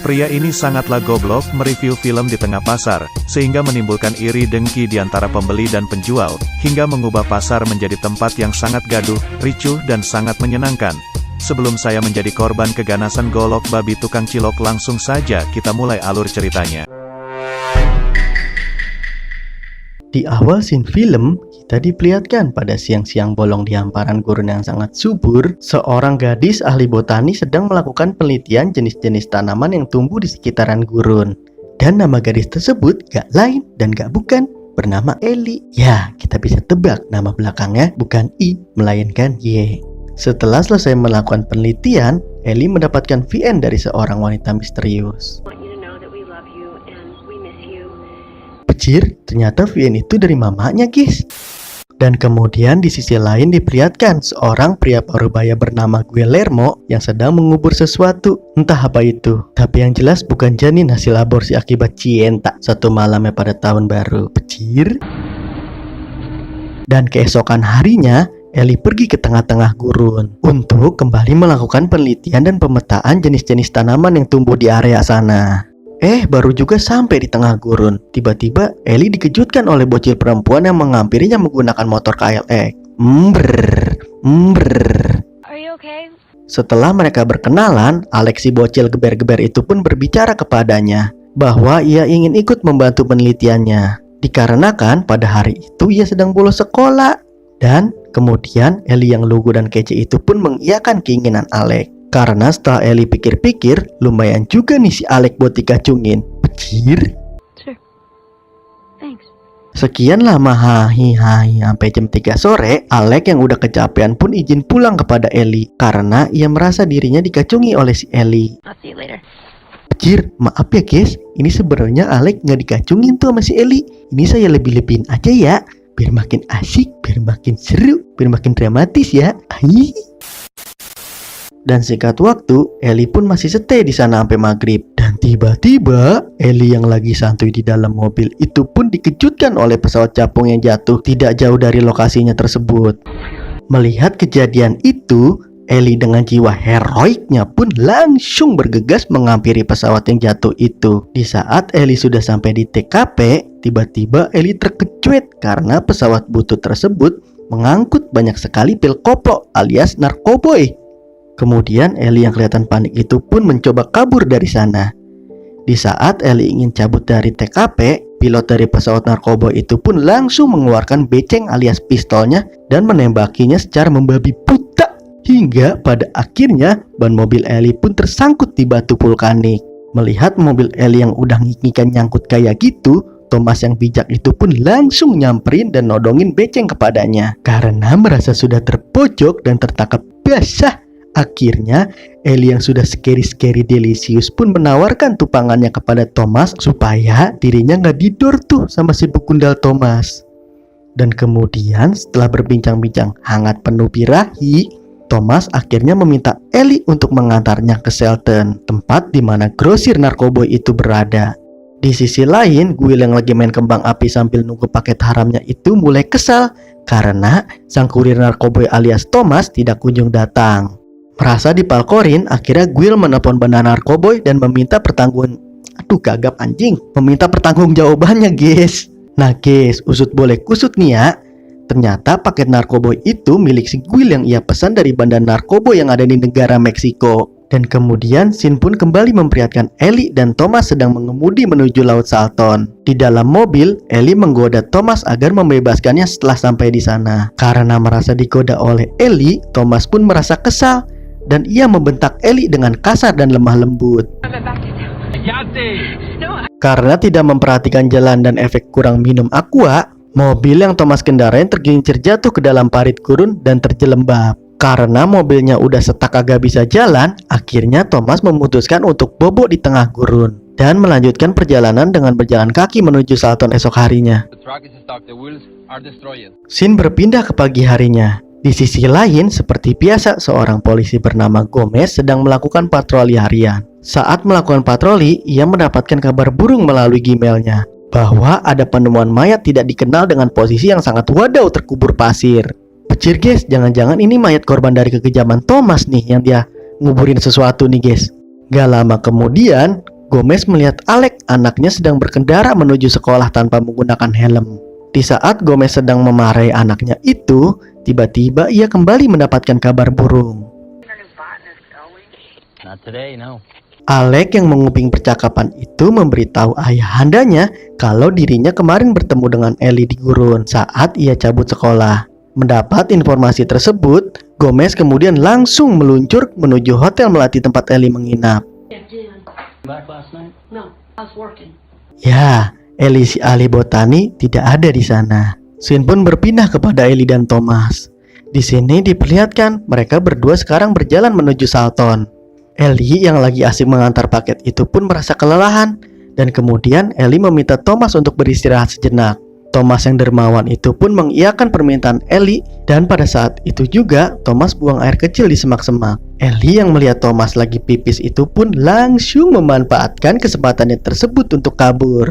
Pria ini sangatlah goblok mereview film di tengah pasar, sehingga menimbulkan iri dengki di antara pembeli dan penjual, hingga mengubah pasar menjadi tempat yang sangat gaduh, ricuh dan sangat menyenangkan. Sebelum saya menjadi korban keganasan golok babi tukang cilok, langsung saja kita mulai alur ceritanya. Di awal scene film, kita diperlihatkan pada siang-siang bolong di hamparan gurun yang sangat subur, seorang gadis ahli botani sedang melakukan penelitian jenis-jenis tanaman yang tumbuh di sekitaran gurun. Dan nama gadis tersebut gak lain dan gak bukan bernama Ellie. Ya, kita bisa tebak nama belakangnya bukan I, melainkan Y. Setelah selesai melakukan penelitian, Ellie mendapatkan VN dari seorang wanita misterius. Pecir, ternyata VN itu dari mamanya, guys. Dan kemudian di sisi lain diperlihatkan seorang pria parubaya bernama Guillermo yang sedang mengubur sesuatu. Entah apa itu, tapi yang jelas bukan janin hasil aborsi akibat cinta satu malamnya pada tahun baru. Pecir. Dan keesokan harinya, Ellie pergi ke tengah-tengah gurun untuk kembali melakukan penelitian dan pemetaan jenis-jenis tanaman yang tumbuh di area sana. Baru juga sampai di tengah gurun, tiba-tiba Ellie dikejutkan oleh bocil perempuan yang menghampirinya menggunakan motor KLX. Are you okay? Setelah mereka berkenalan, Alex si bocil geber-geber itu pun berbicara kepadanya bahwa ia ingin ikut membantu penelitiannya. Dikarenakan pada hari itu ia sedang bolos sekolah. Dan kemudian Ellie yang lugu dan kece itu pun mengiyakan keinginan Alex. Karena setelah Ellie pikir-pikir, lumayan juga nih si Alex buat dikacungin. Pecir. Sure. Thanks. Sekian lama hahi sampai jam 3 sore, Alex yang udah kecapean pun izin pulang kepada Ellie karena ia merasa dirinya dikacungi oleh si Ellie. I'll see you later. Pecir, maaf ya guys, ini sebenarnya Alex nggak dikacungin tuh sama si Ellie. Ini saya lebih-lebihin aja ya, biar makin asik, biar makin seru, biar makin dramatis ya. Hai. Dan singkat waktu, Ellie pun masih stay di sana sampai maghrib. Dan tiba-tiba, Ellie yang lagi santuy di dalam mobil itu pun dikejutkan oleh pesawat capung yang jatuh tidak jauh dari lokasinya tersebut. Melihat kejadian itu, Ellie dengan jiwa heroiknya pun langsung bergegas menghampiri pesawat yang jatuh itu. Di saat Ellie sudah sampai di TKP, tiba-tiba Ellie terkejut karena pesawat butut tersebut mengangkut banyak sekali pil koplo alias narkoboy. Kemudian Ellie yang kelihatan panik itu pun mencoba kabur dari sana. Di saat Ellie ingin cabut dari TKP, pilot dari pesawat narkoboy itu pun langsung mengeluarkan beceng alias pistolnya dan menembakinya secara membabi buta. Hingga pada akhirnya ban mobil Ellie pun tersangkut di batu vulkanik. Melihat mobil Ellie yang udah ngikikan nyangkut kayak gitu, Thomas yang bijak itu pun langsung nyamperin dan nodongin beceng kepadanya. Karena merasa sudah terpojok dan tertangkap basah, akhirnya Ellie yang sudah scary delicious pun menawarkan tupangannya kepada Thomas supaya dirinya nggak didor tuh sama si begundal Thomas. Dan kemudian setelah berbincang-bincang hangat penuh birahi, Thomas akhirnya meminta Ellie untuk mengantarnya ke Shelton, tempat di mana grosir narkoboy itu berada. Di sisi lain, Will yang lagi main kembang api sambil nunggu paket haramnya itu mulai kesal karena sang kurir narkoboy alias Thomas tidak kunjung datang. Merasa dipalkorin, akhirnya Will menelpon bandar narkoboy dan meminta pertanggungjawabannya guys. Nah guys, usut boleh kusut nih ya. Ternyata paket narkoboy itu milik si Will yang ia pesan dari bandar narkoboy yang ada di negara Meksiko. Dan kemudian scene pun kembali memperlihatkan Ellie dan Thomas sedang mengemudi menuju Laut Salton. Di dalam mobil, Ellie menggoda Thomas agar membebaskannya setelah sampai di sana. Karena merasa digoda oleh Ellie, Thomas pun merasa kesal dan ia membentak Ellie dengan kasar dan lemah lembut. Karena tidak memperhatikan jalan dan efek kurang minum aqua, mobil yang Thomas kendarain tergelincir jatuh ke dalam parit gurun dan terjelembab. Karena mobilnya udah setak agak bisa jalan, akhirnya Thomas memutuskan untuk bobok di tengah gurun dan melanjutkan perjalanan dengan berjalan kaki menuju Salton esok harinya. Scene berpindah ke pagi harinya. Di sisi lain, seperti biasa, seorang polisi bernama Gomez sedang melakukan patroli harian. Saat melakukan patroli, ia mendapatkan kabar burung melalui Gmailnya bahwa ada penemuan mayat tidak dikenal dengan posisi yang sangat wadaw terkubur pasir. Pecir guys, jangan-jangan ini mayat korban dari kekejaman Thomas nih yang dia nguburin sesuatu nih guys. Gak lama kemudian, Gomez melihat Alec, anaknya sedang berkendara menuju sekolah tanpa menggunakan helm. Di saat Gomez sedang memarahi anaknya itu, tiba-tiba ia kembali mendapatkan kabar burung. Not today, no. Alec yang menguping percakapan itu memberitahu ayahandanya kalau dirinya kemarin bertemu dengan Ellie di gurun saat ia cabut sekolah. Mendapat informasi tersebut, Gomez kemudian langsung meluncur menuju hotel melati tempat Ellie menginap. Back last night? No, I was working. Ya, Ellie si ahli botani tidak ada di sana. Scene pun berpindah kepada Ellie dan Thomas. Di sini diperlihatkan mereka berdua sekarang berjalan menuju Salton. Ellie yang lagi asik mengantar paket itu pun merasa kelelahan, dan kemudian Ellie meminta Thomas untuk beristirahat sejenak. Thomas yang dermawan itu pun mengiyakan permintaan Ellie, dan pada saat itu juga Thomas buang air kecil di semak-semak. Ellie yang melihat Thomas lagi pipis itu pun langsung memanfaatkan kesempatannya tersebut untuk kabur.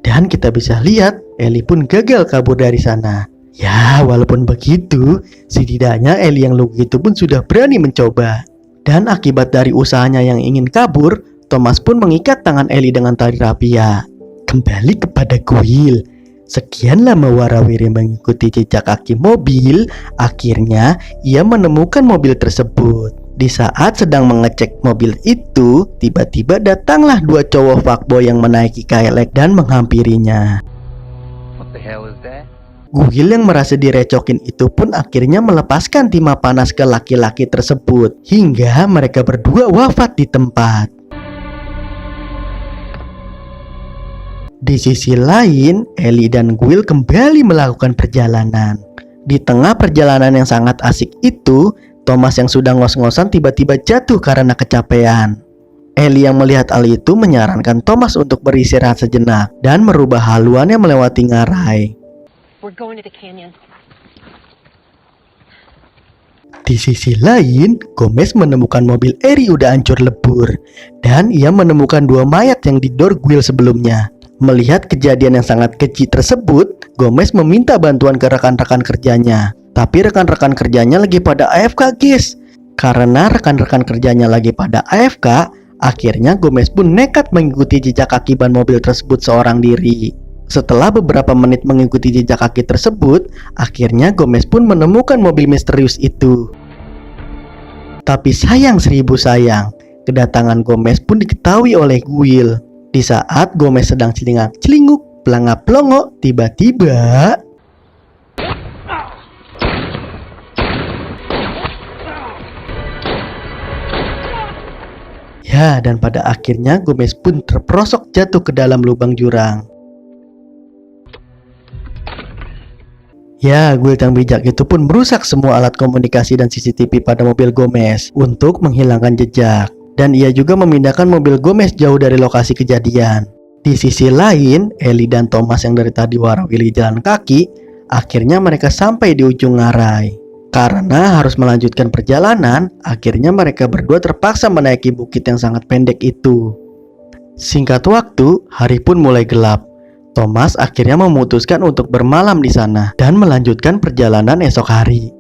Dan kita bisa lihat Ellie pun gagal kabur dari sana. Ya, walaupun begitu, setidaknya Ellie yang lugu itu pun sudah berani mencoba. Dan akibat dari usahanya yang ingin kabur, Thomas pun mengikat tangan Ellie dengan tali rapia. Kembali kepada kuil. Sekian lama warawiri mengikuti jejak kaki mobil, akhirnya ia menemukan mobil tersebut. Di saat sedang mengecek mobil itu, tiba-tiba datanglah dua cowok fuckboy yang menaiki Kailek dan menghampirinya. What the hell is that? Guil yang merasa direcokin itu pun akhirnya melepaskan timah panas ke laki-laki tersebut, hingga mereka berdua wafat di tempat. Di sisi lain, Ellie dan Guil kembali melakukan perjalanan. Di tengah perjalanan yang sangat asik itu, Thomas yang sudah ngos-ngosan tiba-tiba jatuh karena kecapean. Ellie yang melihat hal itu menyarankan Thomas untuk beristirahat sejenak dan merubah haluannya melewati ngarai. We're going to the canyon. Di sisi lain, Gomez menemukan mobil Eri udah hancur lebur, dan ia menemukan dua mayat yang didor Guil sebelumnya. Melihat kejadian yang sangat keji tersebut, Gomez meminta bantuan ke rekan-rekan kerjanya. Tapi rekan-rekan kerjanya lagi pada AFK guys. Karena rekan-rekan kerjanya lagi pada AFK, akhirnya Gomez pun nekat mengikuti jejak kaki ban mobil tersebut seorang diri. Setelah beberapa menit mengikuti jejak kaki tersebut, akhirnya Gomez pun menemukan mobil misterius itu. Tapi sayang seribu sayang, kedatangan Gomez pun diketahui oleh Guil. Di saat Gomez sedang celingak-celinguk, pelangap-pelongo, tiba-tiba ya, dan pada akhirnya Gomez pun terperosok jatuh ke dalam lubang jurang. Ya, Guil yang bijak itu pun merusak semua alat komunikasi dan CCTV pada mobil Gomez untuk menghilangkan jejak. Dan ia juga memindahkan mobil Gomez jauh dari lokasi kejadian. Di sisi lain, Ellie dan Thomas yang dari tadi warawiri jalan kaki, akhirnya mereka sampai di ujung ngarai. Karena harus melanjutkan perjalanan, akhirnya mereka berdua terpaksa menaiki bukit yang sangat pendek itu. Singkat waktu, hari pun mulai gelap. Thomas akhirnya memutuskan untuk bermalam di sana dan melanjutkan perjalanan esok hari.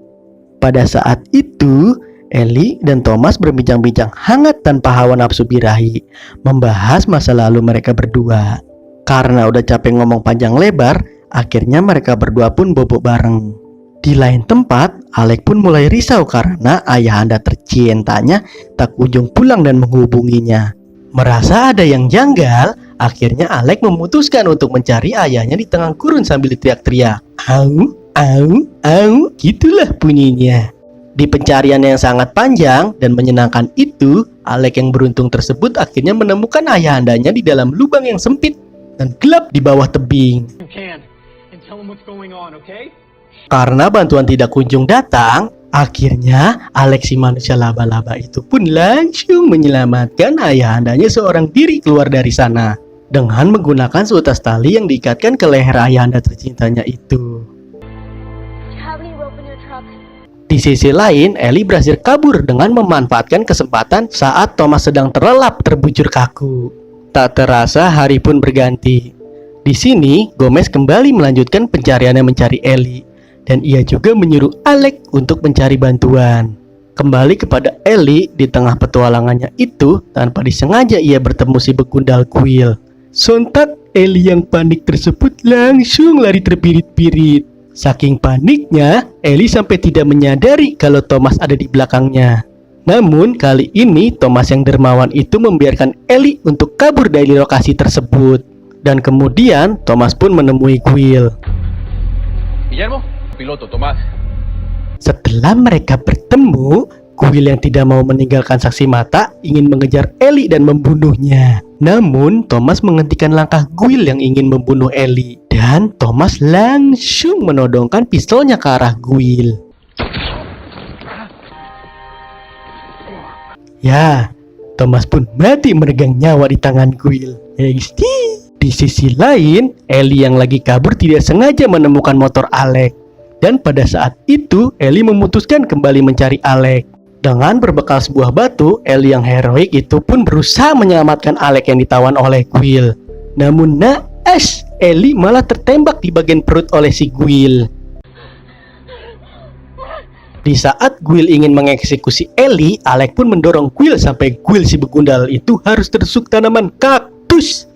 Pada saat itu, Ellie dan Thomas berbincang-bincang hangat tanpa hawa nafsu birahi, membahas masa lalu mereka berdua. Karena udah capek ngomong panjang lebar, akhirnya mereka berdua pun bobok bareng. Di lain tempat, Alec pun mulai risau karena ayahanda tercintanya tak kunjung pulang dan menghubunginya. Merasa ada yang janggal, akhirnya Alec memutuskan untuk mencari ayahnya di tengah gurun sambil teriak-teriak. Au, au, au, gitulah bunyinya. Di pencarian yang sangat panjang dan menyenangkan itu, Alec yang beruntung tersebut akhirnya menemukan ayahandanya di dalam lubang yang sempit dan gelap di bawah tebing. Karena bantuan tidak kunjung datang, akhirnya Alec si manusia laba-laba itu pun langsung menyelamatkan ayahandanya seorang diri keluar dari sana dengan menggunakan seutas tali yang diikatkan ke leher ayahanda tercintanya itu. Have any rope in your truck? Di sisi lain, Ellie berhasil kabur dengan memanfaatkan kesempatan saat Thomas sedang terlelap terbujur kaku. Tak terasa hari pun berganti. Di sini, Gomez kembali melanjutkan pencariannya mencari Ellie, dan ia juga menyuruh Alec untuk mencari bantuan. Kembali kepada Ellie, di tengah petualangannya itu, tanpa disengaja ia bertemu si begundal kuil. Sontak, Ellie yang panik tersebut langsung lari terpirit-pirit. Saking paniknya, Ellie sampai tidak menyadari kalau Thomas ada di belakangnya. Namun, kali ini Thomas yang dermawan itu membiarkan Ellie untuk kabur dari lokasi tersebut. Dan kemudian Thomas pun menemui Quill. Guillermo, piloto Tomás. Setelah mereka bertemu, Quill yang tidak mau meninggalkan saksi mata ingin mengejar Ellie dan membunuhnya. Namun Thomas menghentikan langkah Quill yang ingin membunuh Ellie, dan Thomas langsung menodongkan pistolnya ke arah Quill. Ya, Thomas pun mati meregang nyawa di tangan Quill. Di sisi lain, Ellie yang lagi kabur tidak sengaja menemukan motor Alec. Dan pada saat itu, Ellie memutuskan kembali mencari Alec. Dengan berbekal sebuah batu, Ellie yang heroik itu pun berusaha menyelamatkan Alec yang ditawan oleh Quill. Namun naas, Ellie malah tertembak di bagian perut oleh si Quill. Di saat Quill ingin mengeksekusi Ellie, Alec pun mendorong Quill sampai Quill si begundal itu harus tertusuk tanaman kaktus.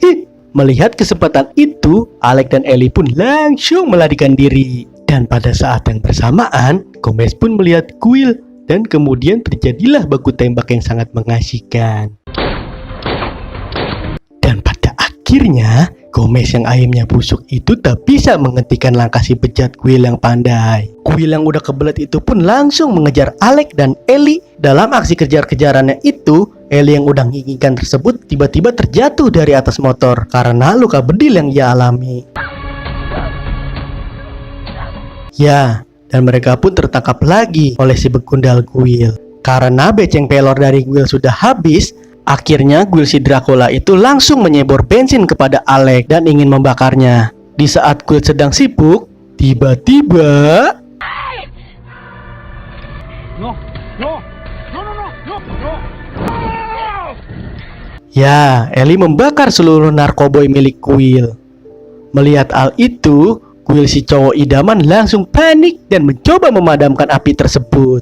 Melihat kesempatan itu, Alec dan Ellie pun langsung melarikan diri. Dan pada saat yang bersamaan, Gomez pun melihat Quill, dan kemudian terjadilah baku tembak yang sangat mengasihkan. Dan pada akhirnya, Gomez yang ayamnya busuk itu tak bisa menghentikan langkah si bejat Quill yang pandai. Quill yang udah kebelet itu pun langsung mengejar Alec dan Ellie. Dalam aksi kejar-kejarannya itu, Ellie yang udah menginginkan tersebut tiba-tiba terjatuh dari atas motor karena luka bedil yang ia alami. Ya, dan mereka pun tertangkap lagi oleh si begundal Quill. Karena beceng pelor dari Quill sudah habis, akhirnya Quill si Dracula itu langsung menyebor bensin kepada Alec dan ingin membakarnya. Di saat Quill sedang sibuk, tiba-tiba ya, Ellie membakar seluruh narkoboy milik Quill. Melihat hal itu, Quill si cowok idaman langsung panik dan mencoba memadamkan api tersebut.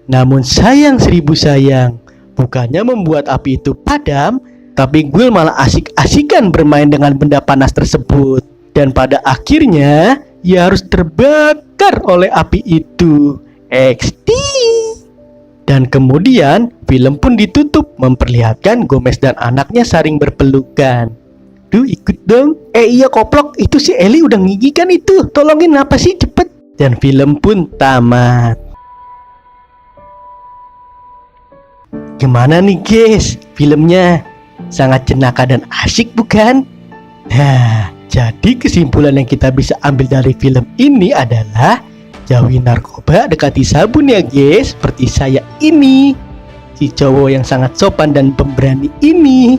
Namun sayang seribu sayang, bukannya membuat api itu padam, tapi Quill malah asik-asikan bermain dengan benda panas tersebut. Dan pada akhirnya, ia harus terbakar oleh api itu. XD. Dan kemudian film pun ditutup memperlihatkan Gomez dan anaknya saling berpelukan. Duh, ikut dong. Iya koplok, itu si Ellie udah ngigikan itu. Tolongin apa sih, cepet. Dan film pun tamat. Gimana nih guys, filmnya? Sangat jenaka dan asik bukan? Nah, jadi kesimpulan yang kita bisa ambil dari film ini adalah jauhi narkoba, dekati sabun ya guys. Seperti saya ini, si cowok yang sangat sopan dan pemberani ini.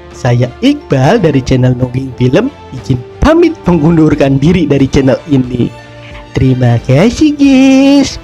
Saya Iqbal dari channel Nongging Film, izin pamit mengundurkan diri dari channel ini. Terima kasih guys.